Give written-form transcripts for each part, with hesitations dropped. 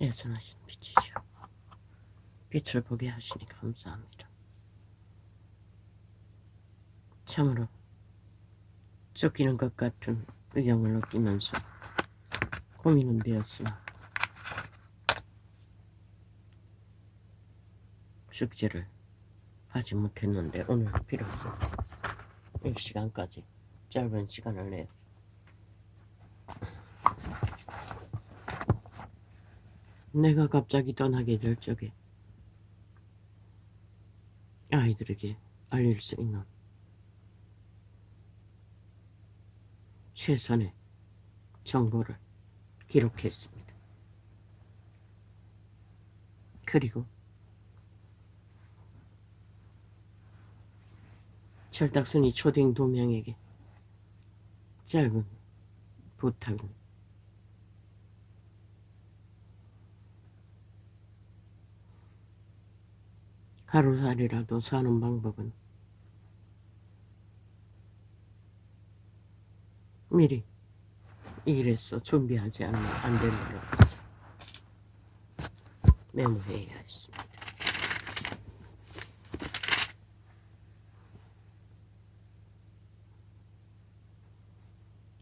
예선하신 빛이시여, 빛을 보게 하시니 감사합니다. 참으로 쫓기는 것 같은 의경을 느끼면서 고민은 되었으나 숙제를 하지 못했는데 오늘 비로소 이 시간까지 짧은 시간을 내어 내가 갑자기 떠나게 될 적에 아이들에게 알릴 수 있는 최선의 정보를 기록했습니다. 그리고 철딱선이 초딩 2명에게 짧은 부탁은 하루살이라도 사는 방법은 미리 일해서 준비하지 않으면 안 되는 것을 메모해야 했습니다.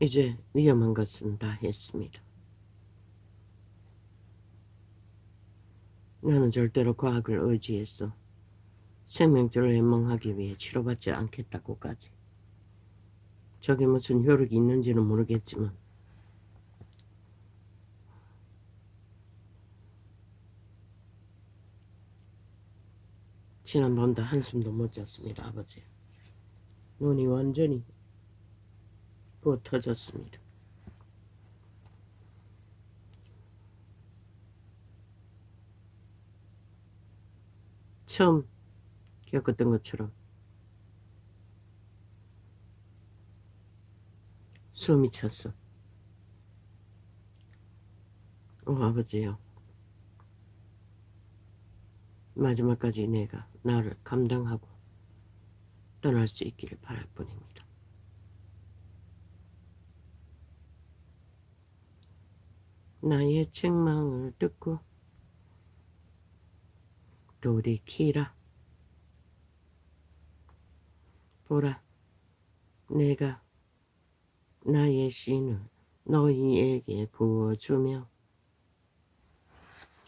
이제 위험한 것은 다 했습니다. 나는 절대로 과학을 의지해서 생명줄을 해몽하기 위해 치료받지 않겠다고까지. 저게 무슨 효력이 있는지는 모르겠지만 지난번도 한숨도 못 잤습니다. 아버지. 눈이 완전히 부어 터졌습니다. 처음 겪었던 것처럼 숨이 찼어. 아버지요. 마지막까지 내가 나를 감당하고 떠날 수 있기를 바랄 뿐입니다. 나의 책망을 듣고 돌이키라. 보라, 내가 나의 신을 너희에게 부어주며,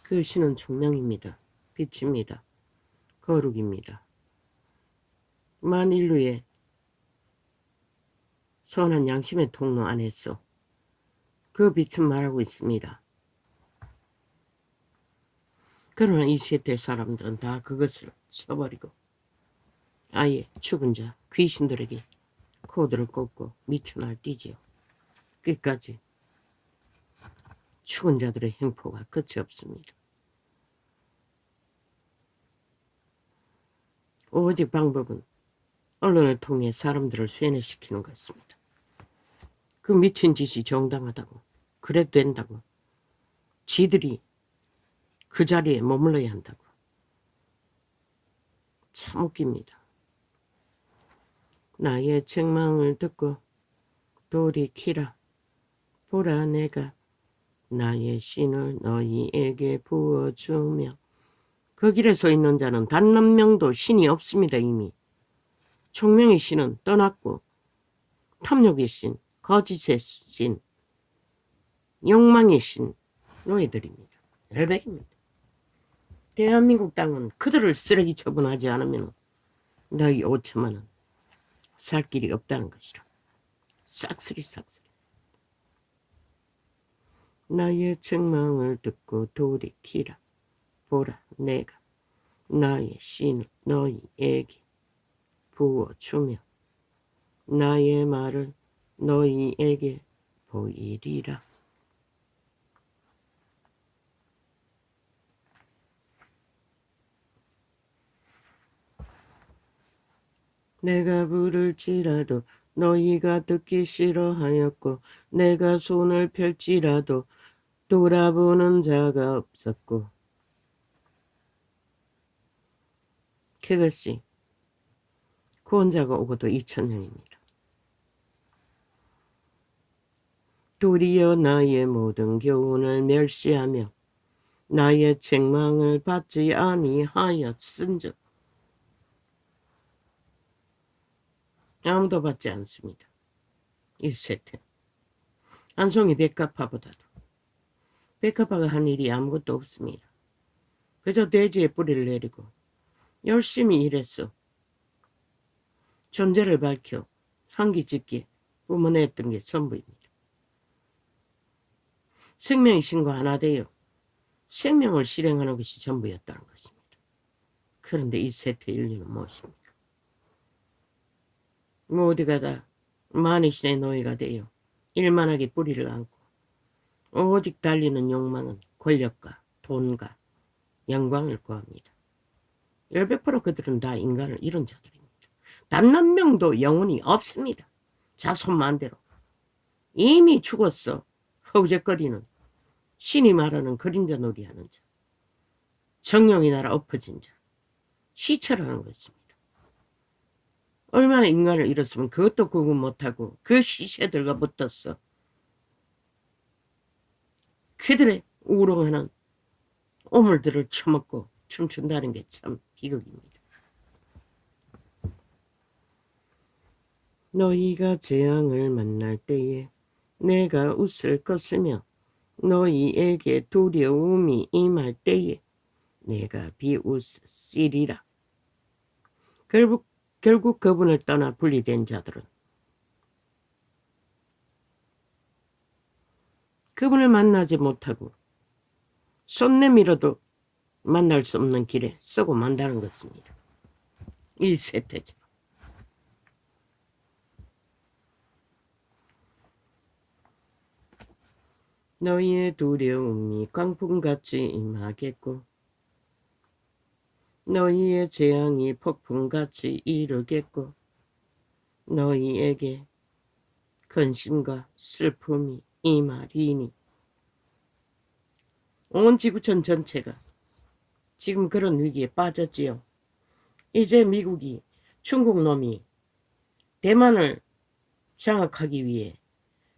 그 신은 총명입니다. 빛입니다. 거룩입니다. 만인류의 선한 양심의 통로 안에서 그 빛은 말하고 있습니다. 그러나 이 세대 사람들은 다 그것을 써버리고 아예 죽은 자, 귀신들에게 코드를 꽂고 미쳐 날뛰지요. 끝까지 죽은 자들의 행포가 끝이 없습니다. 오직 방법은 언론을 통해 사람들을 쇠뇌시키는 것입니다. 그 미친 짓이 정당하다고, 그래도 된다고, 지들이 그 자리에 머물러야 한다고. 참 웃깁니다. 나의 책망을 듣고 돌이키라. 보라, 내가 나의 신을 너희에게 부어주며. 그 길에 서 있는 자는 단 한 명도 신이 없습니다. 이미 총명의 신은 떠났고 탐욕의 신, 거짓의 신, 욕망의 신, 노예들입니다. 열백입니다. 대한민국 땅은 그들을 쓰레기 처분하지 않으면 너희 5천만은 살 길이 없다는 것이라. 싹쓸이. 나의 책망을 듣고 돌이키라. 보라, 내가 나의 신을 너희에게 부어주며 나의 말을 너희에게 보이리라. 내가 부를지라도 너희가 듣기 싫어하였고 내가 손을 펼지라도 돌아보는 자가 없었고, 그것이 구원자가 오고도 2000년입니다. 도리어 나의 모든 교훈을 멸시하며 나의 책망을 받지 아니하였은즉. 아무도 받지 않습니다. 1세트. 안송이 백합화보다도 백합화가 한 일이 아무것도 없습니다. 그저 대지에 뿌리를 내리고 열심히 일했어. 존재를 밝혀 한기짓기 뿜어냈던 게 전부입니다. 생명의 신과 하나 되어 생명을 실행하는 것이 전부였다는 것입니다. 그런데 이 세트의 인류는 무엇입니까? 모두가 다 만이신의 노예가 되어 일만하게 뿌리를 안고 오직 달리는 욕망은 권력과 돈과 영광을 구합니다. 100% 그들은 다 인간을 잃은 자들입니다. 단 한 명도 영혼이 없습니다. 자손만대로 이미 죽었어. 허우적거리는 신이 말하는 그림자 놀이하는 자, 정령이 날아 엎어진 자, 시체라는 것입니다. 얼마나 인간을 잃었으면 그것도 구분 못하고 그 시체들과 붙었어. 그들의 우롱하는 오물들을 처먹고 춤춘다는 게 참 비극입니다. 너희가 재앙을 만날 때에 내가 웃을 것이며 너희에게 두려움이 임할 때에 내가 비웃으리라. 결국 그분을 떠나 분리된 자들은 그분을 만나지 못하고 손 내밀어도 만날 수 없는 길에 쏘고 만다는 것입니다. 1세대죠. 너희의 두려움이 광풍같이 임하겠고 너희의 재앙이 폭풍같이 이르겠고 너희에게 근심과 슬픔이 임하리니. 온 지구촌 전체가 지금 그런 위기에 빠졌지요. 이제 미국이 중국 놈이 대만을 장악하기 위해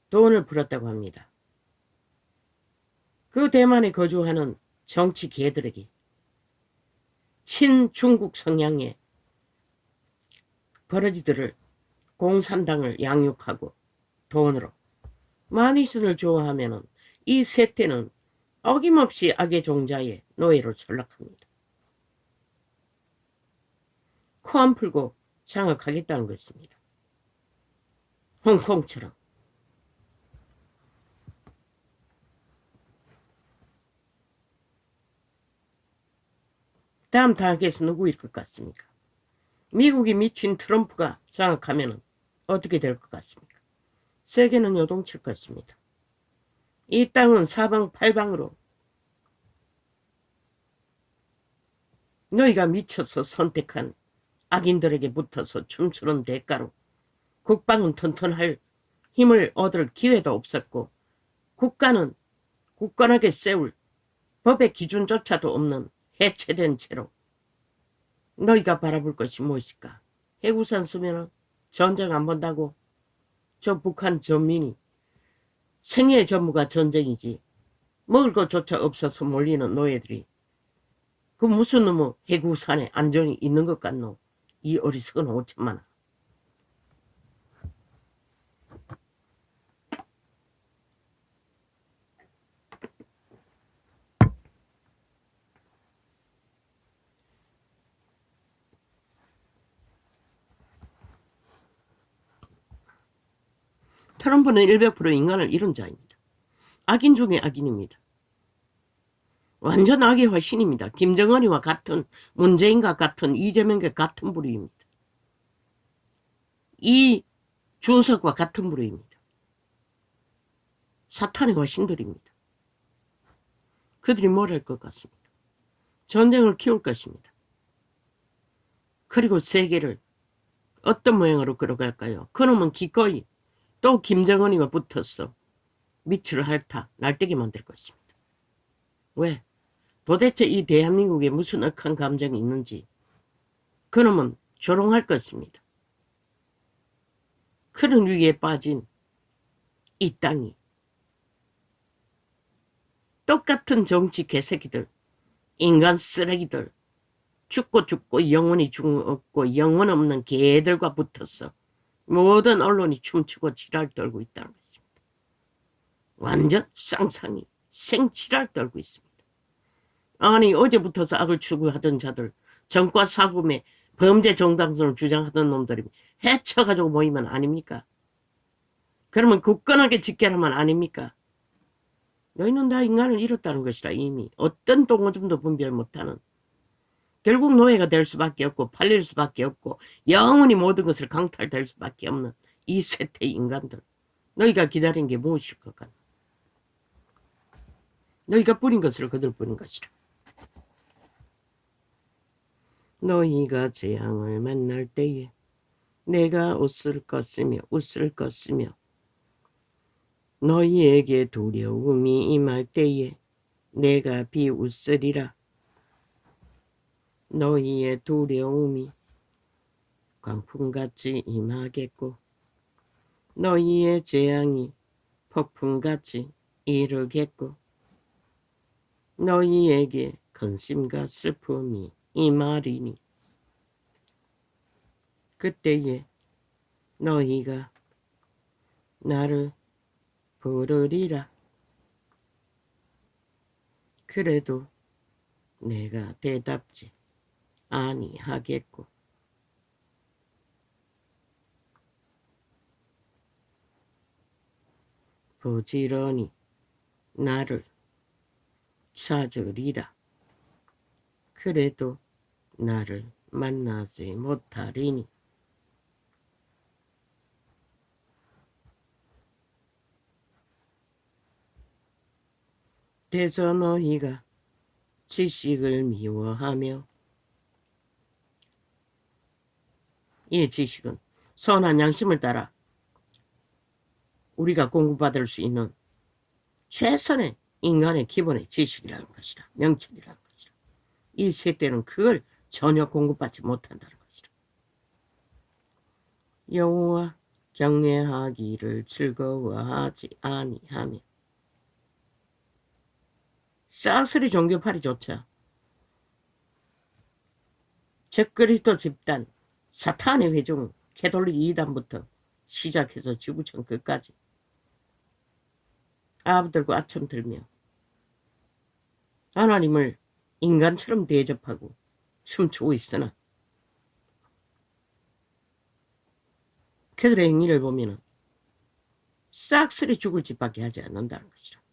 돈을 풀었다고 합니다. 그 대만에 거주하는 정치 개들에게 친중국 성향의 버러지들을 공산당을 양육하고 돈으로 마니슨을 좋아하면 이 세태는 어김없이 악의 종자의 노예로 전락합니다. 코 안 풀고 장악하겠다는 것입니다. 홍콩처럼. 다음 타겟은 누구일 것 같습니까? 미국이 미친 트럼프가 장악하면 어떻게 될 것 같습니까? 세계는 요동칠 것입니다. 이 땅은 사방팔방으로 너희가 미쳐서 선택한 악인들에게 붙어서 춤추는 대가로 국방은 튼튼할 힘을 얻을 기회도 없었고 국가는 굳건하게 세울 법의 기준조차도 없는 해체된 채로 너희가 바라볼 것이 무엇일까? 해구산 쓰면 전쟁 안 본다고? 저 북한 전민이 생애 전무가 전쟁이지 먹을 것조차 없어서 몰리는 노예들이 그 무슨 놈의 해구산에 안정이 있는 것 같노? 이 어리석은 5천만 원. 트럼프는 100% 인간을 잃은 자입니다. 악인 중에 악인입니다. 완전 악의 화신입니다. 김정은이와 같은, 문재인과 같은, 이재명과 같은 부류입니다. 이 준석과 같은 부류입니다. 사탄의 화신들입니다. 그들이 뭘 할 것 같습니까? 전쟁을 키울 것입니다. 그리고 세계를 어떤 모양으로 끌어갈까요? 그놈은 기꺼이 또 김정은이가 붙어서 밑을 핥아 날뛰게 만들 것입니다. 왜? 도대체 이 대한민국에 무슨 억한 감정이 있는지 그놈은 조롱할 것입니다. 그런 위기에 빠진 이 땅이 똑같은 정치 개새끼들, 인간 쓰레기들, 죽고 영혼이 죽고 영혼 없는 개들과 붙어서 모든 언론이 춤추고 지랄 떨고 있다는 것입니다. 완전 쌍쌍이 생지랄 떨고 있습니다. 아니 어제부터서 악을 추구하던 자들, 정과 사금의 범죄 정당성을 주장하던 놈들이 해쳐가지고 모이면 아닙니까? 그러면 굳건하게 직결하면 아닙니까? 너희는 다 인간을 잃었다는 것이라. 이미 어떤 동어점도 분별 못하는, 결국 노예가 될 수밖에 없고 팔릴 수밖에 없고 영원히 모든 것을 강탈될 수밖에 없는 이 세태의 인간들. 너희가 기다린 게 무엇일 것 같나? 너희가 뿌린 것을 그들 뿌린 것이라. 너희가 재앙을 만날 때에 내가 웃을 것이며 너희에게 두려움이 임할 때에 내가 비웃으리라. 너희의 두려움이 광풍같이 임하겠고 너희의 재앙이 폭풍같이 이르겠고 너희에게 근심과 슬픔이 임하리니 그때에 너희가 나를 부르리라. 그래도 내가 대답지 아니하겠고 부지런히 나를 찾으리라. 그래도 나를 만나지 못하리니 대저 너희가 지식을 미워하며, 이 지식은 선한 양심을 따라 우리가 공부받을 수 있는 최선의 인간의 기본의 지식이라는 것이라. 명철이라는 것이라. 이 세대는 그걸 전혀 공부받지 못한다는 것이라. 여호와 경외하기를 즐거워하지 아니하며 싹쓸이 종교파리조차 적그리스도 집단, 사탄의 회중, 캐톨릭 이단부터 시작해서 지구촌 끝까지 아부들과 아첨 들며 하나님을 인간처럼 대접하고 춤추고 있으나 그들의 행위를 보면 싹쓸이 죽을 짓밖에 하지 않는다는 것이라.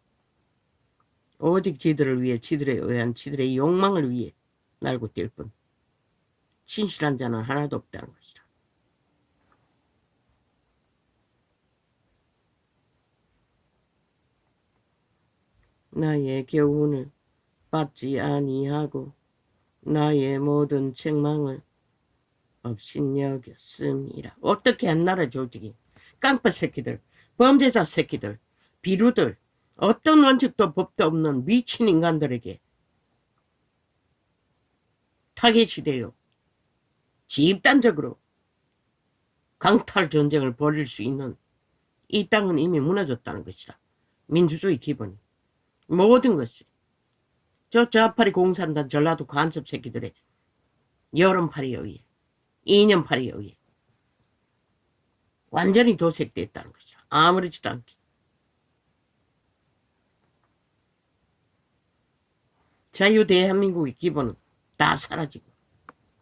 오직 지들을 위해, 지들에 의한 지들의 욕망을 위해 날고 뛸 뿐 진실한 자는 하나도 없다는 것이라. 나의 교훈을 받지 아니하고 나의 모든 책망을 업신여겼음이라. 어떻게 한 나라 조직이 깡패 새끼들, 범죄자 새끼들, 비루들, 어떤 원칙도 법도 없는 미친 인간들에게 타겟이 되어 집단적으로 강탈 전쟁을 벌일 수 있는 이 땅은 이미 무너졌다는 것이라. 민주주의 기본이 모든 것이 저 좌파리 공산당 전라도 간첩 새끼들의 여론파리에 의해, 이념파리에 의해 완전히 도색됐다는 것이라. 아무렇지도 않게. 자유 대한민국의 기본은 다 사라지고